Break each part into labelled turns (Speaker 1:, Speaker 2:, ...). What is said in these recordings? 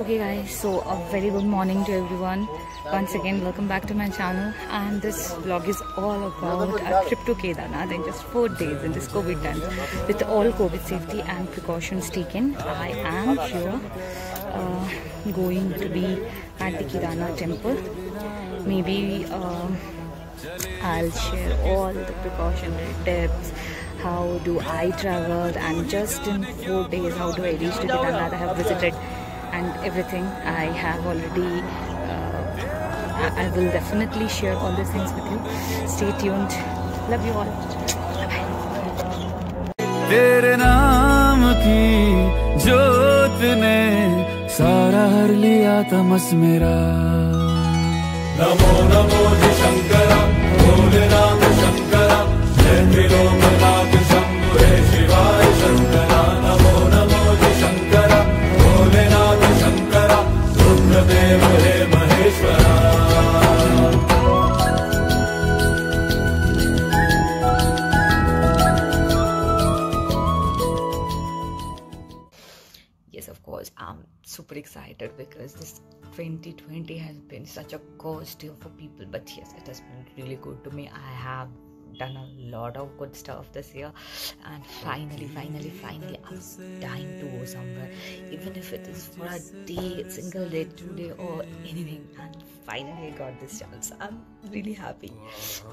Speaker 1: Okay guys, so a very good morning to everyone. Once again, welcome back to my channel, and this vlog is all about a trip to Kedarnath in just 4 days in this COVID time. With all COVID safety and precautions taken, I am here going to be at the Kedarnath temple. Maybe I'll share all the precautionary tips. How do I travel, and just in 4 days how do I reach to Kedarnath? I have visited and everything. I have already I will definitely share all these things with you. Stay tuned. Love you all. Bye-bye.
Speaker 2: तेरे नाम की जोत ने सारा हर लिया तमस मेरा। नमो नमो शंकरा भोलेनाथ शंकरा जय त्रिलोकनाथ शंभु हे शिवाय शंकरा। नमो नमो शंकरा भोलेनाथ शंकरा रुद्रदेव हे Maheshwara.
Speaker 1: Yes, of course, I'm super excited because this 2020 has been such a ghost year for people, but yes, it has been really good to me. I have done a lot of good stuff this year, and finally I'm dying to go somewhere, even if it is for a day, single day, 2 day or anything, and finally I got this chance. I'm really happy.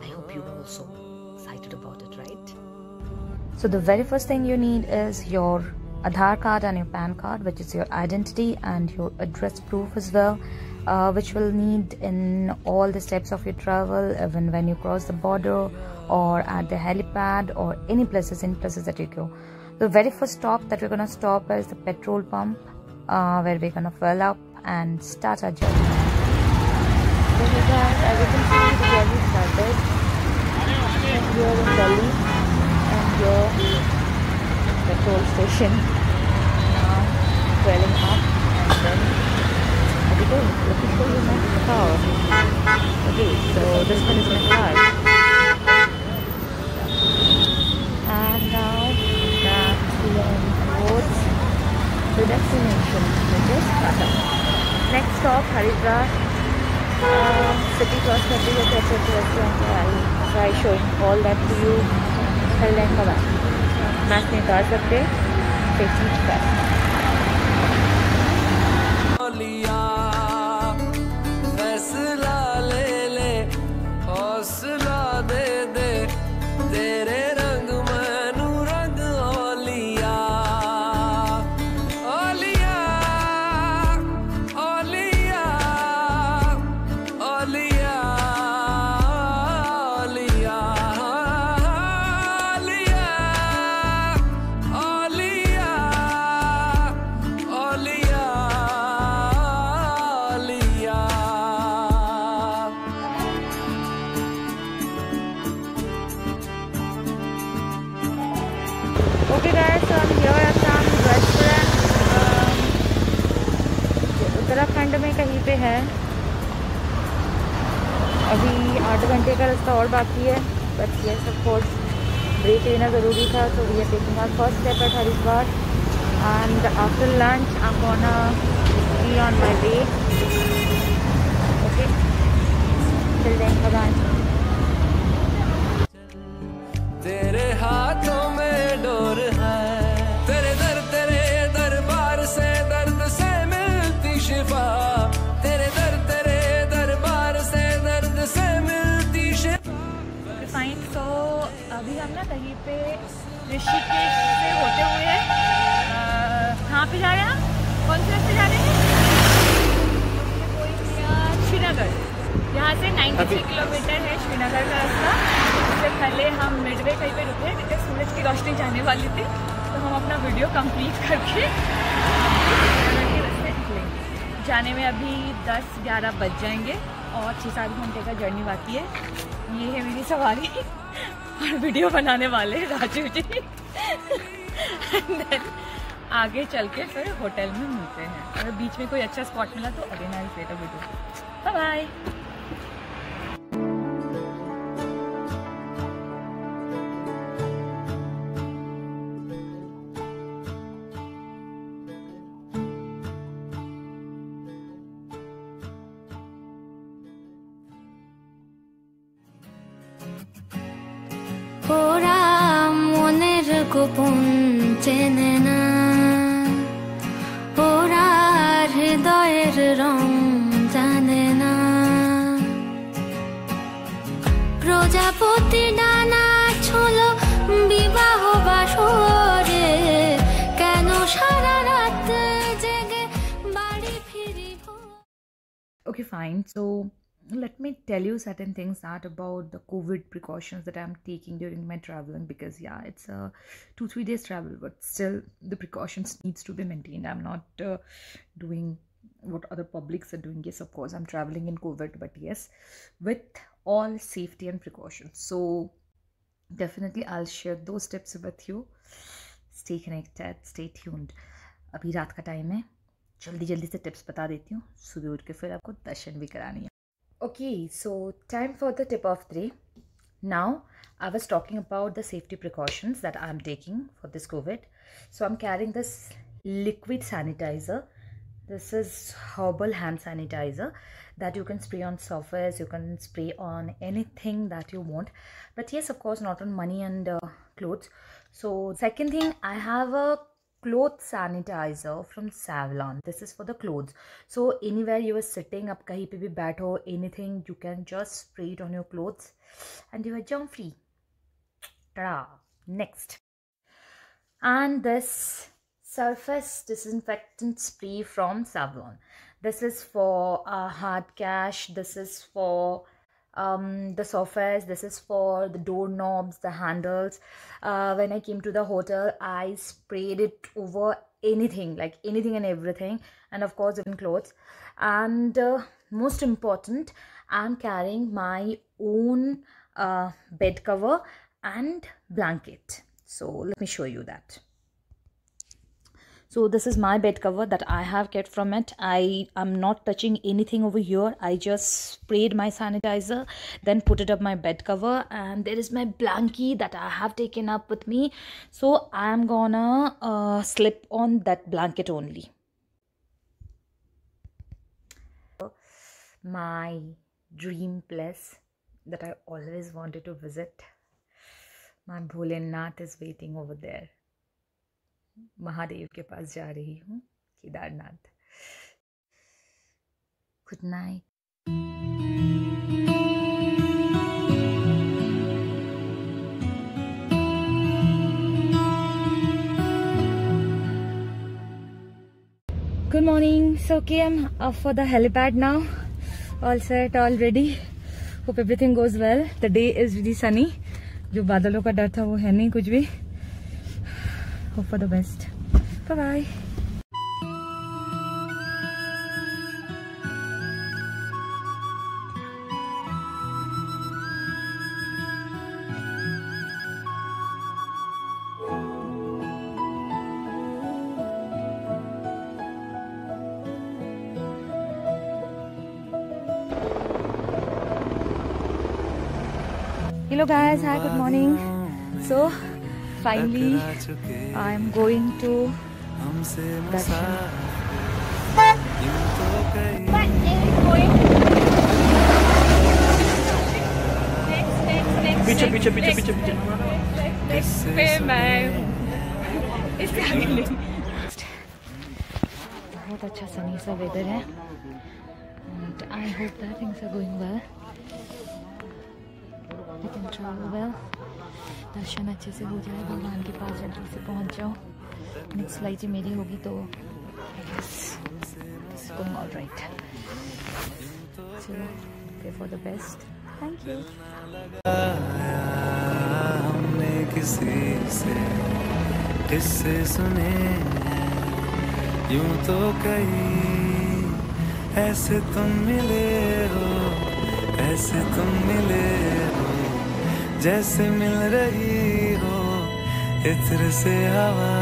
Speaker 1: I hope you're also excited about it, right? So the very first thing you need is your Aadhaar card and your PAN card, which is your identity, and your address proof as well, which will need in all the steps of your travel, even when you cross the border or at the helipad or any places that you go. The very first stop that we're going to stop is the petrol pump, where we're going to fill up and start our journey. So you guys, as you can see, the journey started here in Delhi, and here petrol station. Now filling up, and then let me show you my car. Okay, so this one is my car, and now that we are on roads to destination, which is Tata. Next stop Haridwar, city cross करते हुए कैसे restaurant है. I'll try showing all that to you. Till then, bye bye. Match नहीं उतार सकते,
Speaker 2: फैसला ले ले हौसला दे दे तेरे रंग मैनू रंग ओलिया ओलिया ओलिया ओलिया
Speaker 1: Okay guys, so I'm here at some restaurant, Uttarakhand में कहीं पे है. अभी 8 घंटे का रास्ता और बाकी है, but yes, of course, break लेना ज़रूरी था. So we are taking our first step at Haridwar, and after lunch I'm gonna be on my way. Okay, till then, bye bye.
Speaker 2: तेरे हाथों में डोर है, तेरे दरबार से दर्द से मिलती शिफा, तेरे दरबार से दर्द से मिलती शिफा.
Speaker 1: फाइन. तो अभी हम ना कहीं पे ऋषिकेश से होते हुए कहाँ पे जा रहे हैं? कौन से रास्ते जा रहे हैं? श्रीनगर. यहाँ से 93 किलोमीटर है श्रीनगर का रास्ता। इससे पहले हम मिडवे कहीं पे रुके जिससे सूरज की रोशनी जाने वाली थी, तो हम अपना वीडियो कंप्लीट करके रास्ते निकलेंगे। जाने में अभी 10-11 बज जाएंगे और 6-7 घंटे का जर्नी बाकी है। ये है मेरी सवारी और वीडियो बनाने वाले राजू जी। आगे चल के फिर होटल में मिलते हैं। अगर बीच में कोई अच्छा स्पॉट मिला तो again I will create a video. Bye bye.
Speaker 3: ওরা মনের গোপন চেনে না, ওরা হৃদয়ের রং জানে না। প্রজাপতি ডানা ছুলো বিবাহ বাসরে, কেন সারা রাত জেগে বাড়ি ফিরি।
Speaker 1: Okay, fine. So let me tell you certain things that about the COVID precautions that I'm taking during my traveling, because yeah, it's a 2-3 days travel, but still the precautions needs to be maintained. I'm not doing what other publics are doing. Yes, of course I'm traveling in COVID, but yes, with all safety and precautions. So definitely I'll share those tips with you. Stay connected, stay tuned. अभी रात का time है, जल्दी से tips बता देती हूँ, सुबह उठ के फिर आपको दर्शन भी करानी है। Okay, so time for the tip of the day. Now I was talking about the safety precautions that I'm taking for this COVID. So I'm carrying this liquid sanitizer. This is herbal hand sanitizer that you can spray on surface, you can spray on anything that you want, but yes, of course not on money and clothes. So second thing, I have a cloth sanitizer from Savlon. This is for the clothes. So anywhere you are sitting, आप कहीं पे भी बैठो, anything, you can just spray it on your clothes and you are germ free. Ta-da! Next, and this surface disinfectant spray from Savlon. This is for hard cash. This is for the surface. This is for the doorknobs, the handles. When I came to the hotel, I sprayed it over anything, like anything and everything, and of course even clothes. And most important, I'm carrying my own bed cover and blanket. So let me show you that. So this is my bed cover that I have kept from it. I am not touching anything over here. I just sprayed my sanitizer, then put it up my bed cover, and there is my blankie that I have taken up with me. So I am gonna slip on that blanket only. My dream place that I always wanted to visit. My Bholenath is waiting over there. Mahadev के पास जा रही हूँ, Kedarnath. Good night. Good morning. So okay, I'm up for the helipad now. All set, all ready. Hope everything goes well. The day is really sunny. जो बादलों का डर था वो है नहीं कुछ भी। Hope for the best. Bye bye. Hello guys, hi, good morning. So finally I am going to Darshan. पीछे पीछे पीछे पीछे पीछे पे मैं इससे आगे नहीं। बहुत अच्छा सनी सा वेदर है and I hope that things are going well. We can travel well. दर्शन अच्छे से हो जाए, भगवान के पास जल्दी से पहुंच जाओ। नेक्स्ट फ्लाइट मेरी होगी तो it's going all right. चलो pray for the best. Thank you.
Speaker 2: हमने किसी से किस्से सुने यूं तो कई ऐसे तुम मिले हो, ऐसे तुम मिले हो जैसे मिल रही हो इत्र से हवा।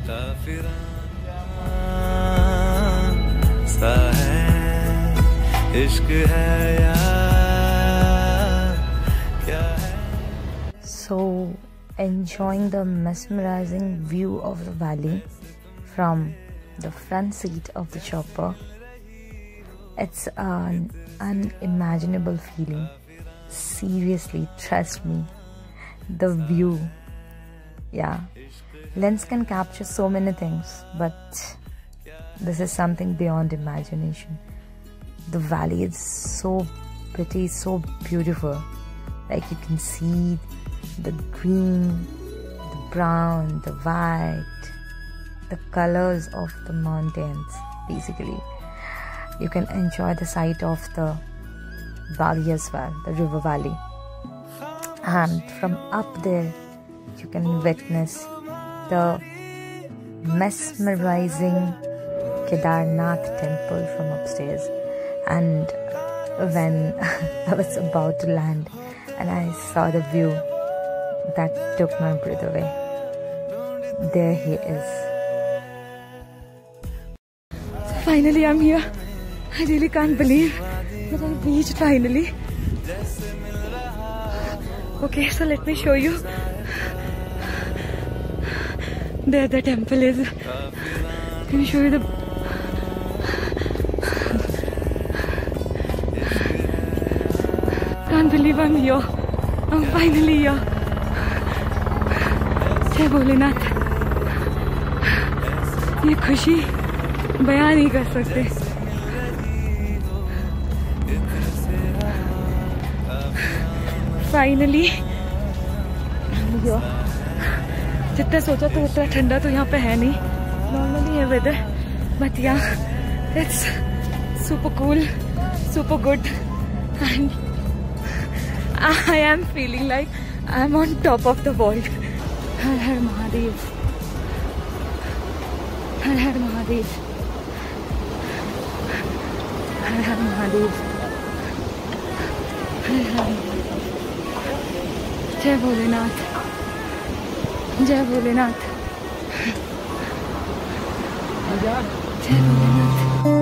Speaker 2: काफिरां सा है इश्क है यार क्या है।
Speaker 1: So enjoying the mesmerizing view of the valley from the front seat of the chopper. It's an unimaginable feeling. Seriously, trust me. The view. Yeah. Lens can capture so many things, but this is something beyond imagination. The valley is so pretty, so beautiful. Like you can see the green, the brown, the white, the colors of the mountains. Basically, you can enjoy the sight of the valley as well, the river valley. And from up there, you can witness the mesmerizing Kedarnath temple from upstairs. And when I was about to land and I saw the view, that took my breath away. There he is. So finally I'm here. I really can't believe that I reached finally. Okay, so let me show you. There the temple is. Let me show you the... Can't believe I'm here. I'm finally here. जय भोलेनाथ। ये खुशी बयान नहीं कर सकते। Finally जितना सोचा तो उतना ठंडा तो यहाँ पे है नहीं, नॉर्मली है वेदर, बट यहाँ it's super cool, super good and I am feeling like I am on top of the world. Har Har Mahadev, Har Har Mahadev, Har Har Mahadev, Har Har. जय भोलेनाथ, जय भोलेनाथ, जय भोलेनाथ।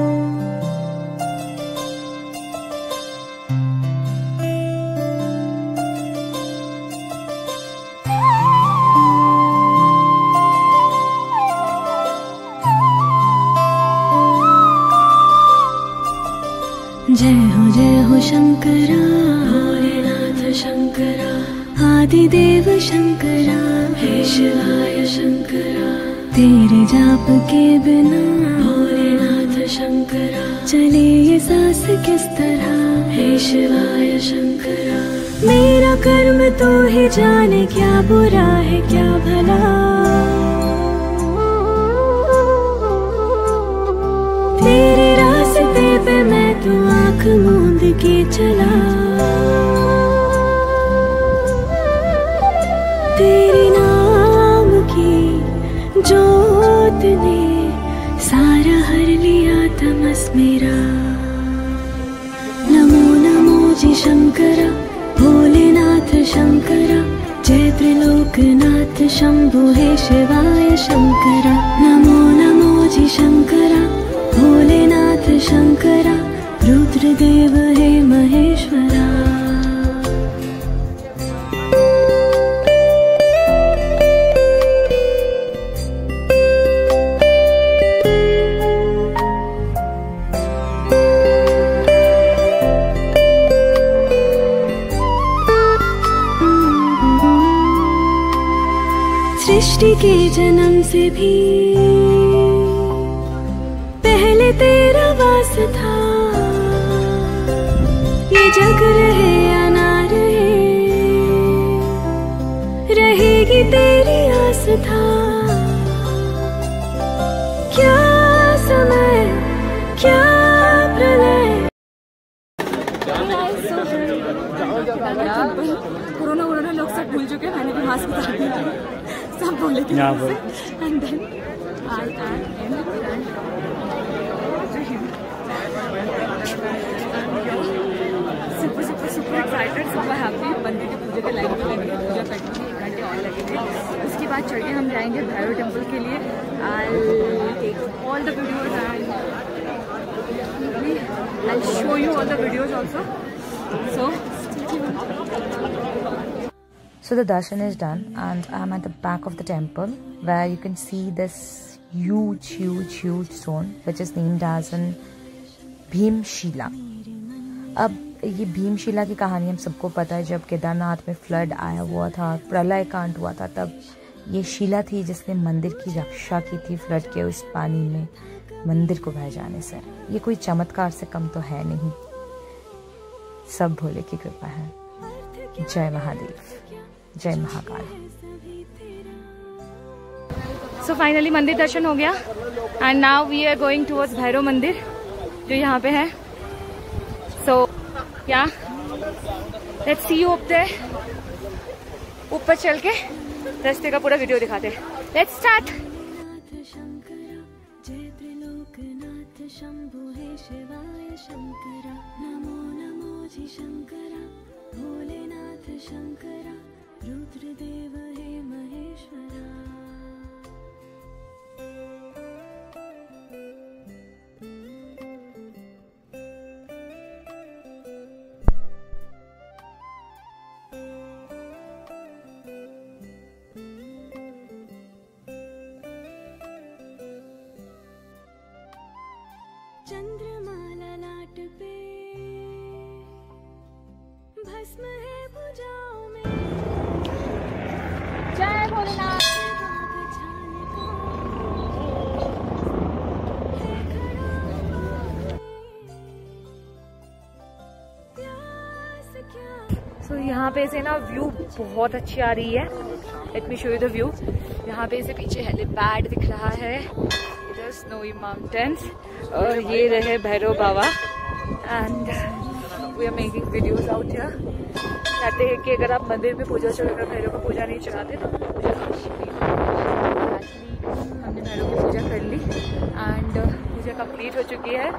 Speaker 3: जय हो शंकरा, भोलेनाथ शंकरा, आदिदेव शंकरा, हे शिवाय शंकरा। तेरे जाप के बिना भोलेनाथ शंकरा चले ये सांस किस तरह, हे शिवाय शंकरा। मेरा कर्म तो ही जाने, क्या बुरा है क्या भला। तेरे रास्ते पे मैं तो आँख मूंद के चला। तेरे नाम की जोत ने सारा हर लिया तमस मेरा। नमो नमो जी शंकरा, भोलेनाथ शंकरा। जय त्रिलोकनाथ शंभु हे शिवाय शंकरा। नमो नमो जी शंकरा, भोलेनाथ शंकरा। रुद्रदेव हे महेश्वरा। सृष्टि के जन्म से भी पहले तेरा वास था। ये जग रहे या ना रहे, रहेगी तेरी आस था। क्या समय क्या
Speaker 1: सब बोलेंगे
Speaker 4: यहाँ
Speaker 1: मुझसे
Speaker 4: पर।
Speaker 1: and then I am in front to him. super excited, super happy. मंदिर की पूजा के लाइन में लगेंगे, पूजा करने में 1 घंटे और लगेंगे। उसके बाद चढ़ के हम जाएंगे भैरव टेम्पल के लिए। I'll take all the videos and I'll show you all the videos also. So the darshan is done and I'm at the back of the temple where you can see this huge stone which is named as an Bhimshila. अब ये भीमशिला की कहानी हम सबको पता है। जब केदारनाथ में फ्लड आया हुआ था, प्रलय कांड हुआ था, तब ये शिला थी जिसने मंदिर की रक्षा की थी फ्लड के उस पानी में मंदिर को बह जाने से। ये कोई चमत्कार से कम तो है नहीं, सब भोले की कृपा है। जय महादेव, जय महाकाल। सो फाइनली मंदिर दर्शन हो गया and now we are going towards Bhairav मंदिर जो यहाँ पे है। So ya let's see you up there. ऊपर चल के रास्ते का पूरा वीडियो दिखाते हैं। Let's start. जय त्रिलोकनाथ शंभु हे शिवाय शंकरा, नमो नमो जी शंकरा, भोलेनाथ शंकरा, रुद्रदेव हे महेश्वरा। चंद्रमाला लाट पे भस्म है भुजाओं में। जय भोलेनाथ। सो यहाँ पे से ना व्यू बहुत अच्छी आ रही है। Let me show you the view. यहाँ पे से पीछे हेलीपैड दिख रहा है, इधर स्नोई माउंटेन्स और ये रहे Bhairav Baba and we are making videos out here. कहते हैं कि अगर आप मंदिर में पूजा चढ़ाकर भैरव को पूजा नहीं चढ़ाते तो पूजा हमने भैरव की पूजा कर ली एंड पूजा कंप्लीट हो चुकी है।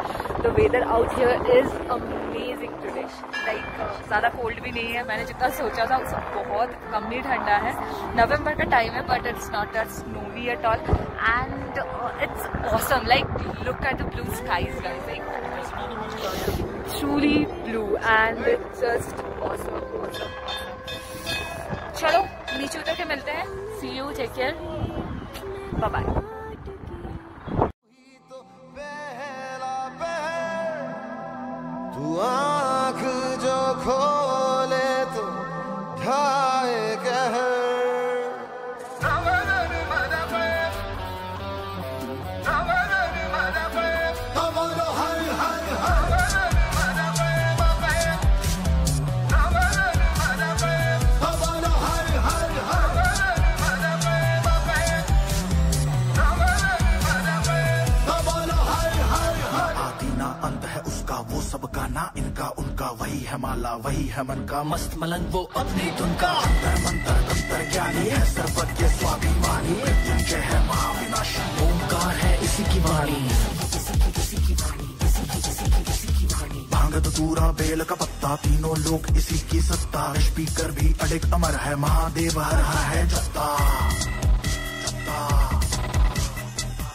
Speaker 1: The weather out here is amazing today. Like ज़्यादा कोल्ड भी नहीं है, मैंने जितना सोचा था उससे बहुत कम ही ठंडा है। नवंबर का टाइम है but it's not that snowy at all and it's awesome. Like look at the blue skies guys, like truly blue and it's just awesome. चलो नीचे उतर के मिलते हैं। See you, take care, bye bye.
Speaker 5: तू आँख जो खोले तो ढाए कहर।
Speaker 6: सबका ना इनका उनका वही है माला वही है मन का मस्त मलंग वो अपनी धुन का अंतर मंत्र तंत्र ज्ञानी है सर्वज्ञ स्वाभिमानी मृत्युंजय है महाविनाशी ओंकार है इसी की वाणी भांग धतूरा बेल का पत्ता तीनों लोग इसी की सत्ता स्पीकर भी अडिग अमर है महादेव हर है जत्ता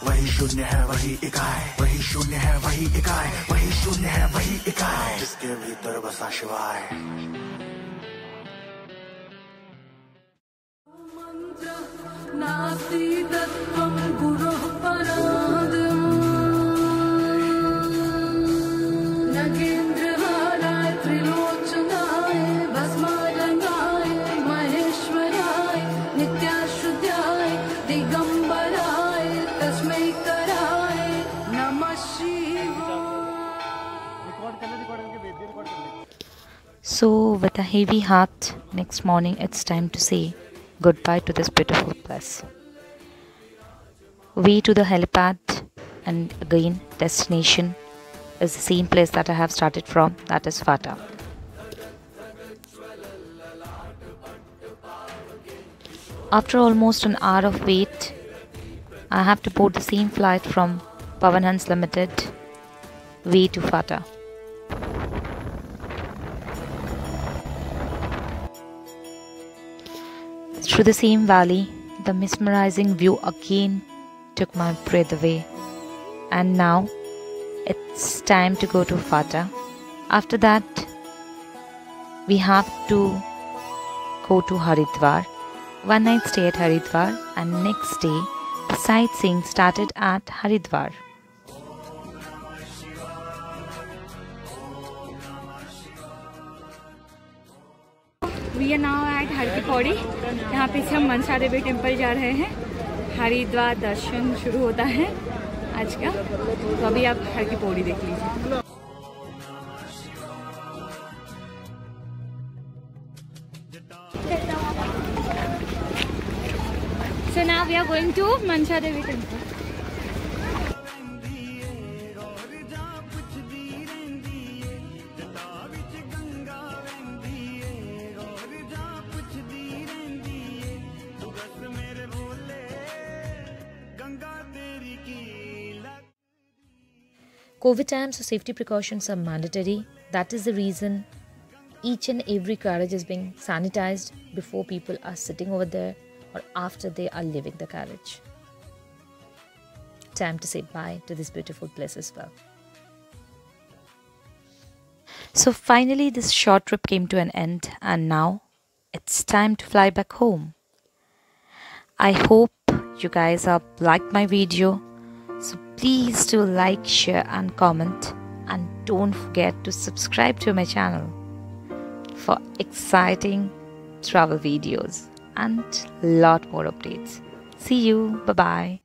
Speaker 6: वही शून्य है वही इकाई वही शून्य है वही इकाई वही शून्य है वही इकाई जिसके भीतर बसा शिवाय। मंत्र नास्ति तत्त्वं गुरुः परादम् नगेन्द्रहाराय त्रिलोचनाय भस्मालंगाय महेश्वराय नित्याशुद्धाय दिगंबराय तस्मै कराय नमः शिवाय।
Speaker 1: So with a heavy heart, next morning it's time to say goodbye to this beautiful place. Way to the helipad and again destination is the same place that I have started from, that is Fata.
Speaker 4: After almost an hour of wait, I have to board the same flight from Pawan Hans Limited way to Fata. Through the same valley, the mesmerizing view again took my breath away. And now it's time to go to Fata. After that, we have to go to Haridwar. One night stay at Haridwar, and next day the sightseeing started at Haridwar.
Speaker 1: We are now at हर की पौड़ी। यहाँ पे से हम Mansa Devi temple जा रहे हैं। हरिद्वार दर्शन शुरू होता है आज का, तो अभी आप हर की पौड़ी देख लीजिए। So now we are going to Mansa Devi temple.
Speaker 4: COVID times, so safety precautions are mandatory. That is the reason each and every carriage is being sanitized before people are sitting over there or after they are leaving the carriage. Time to say bye to this beautiful place as well. So finally this short trip came to an end, and now it's time to fly back home. I hope you guys have liked my video. So please do like, share and comment, and don't forget to subscribe to my channel for exciting travel videos and lot more updates. See you. Bye bye.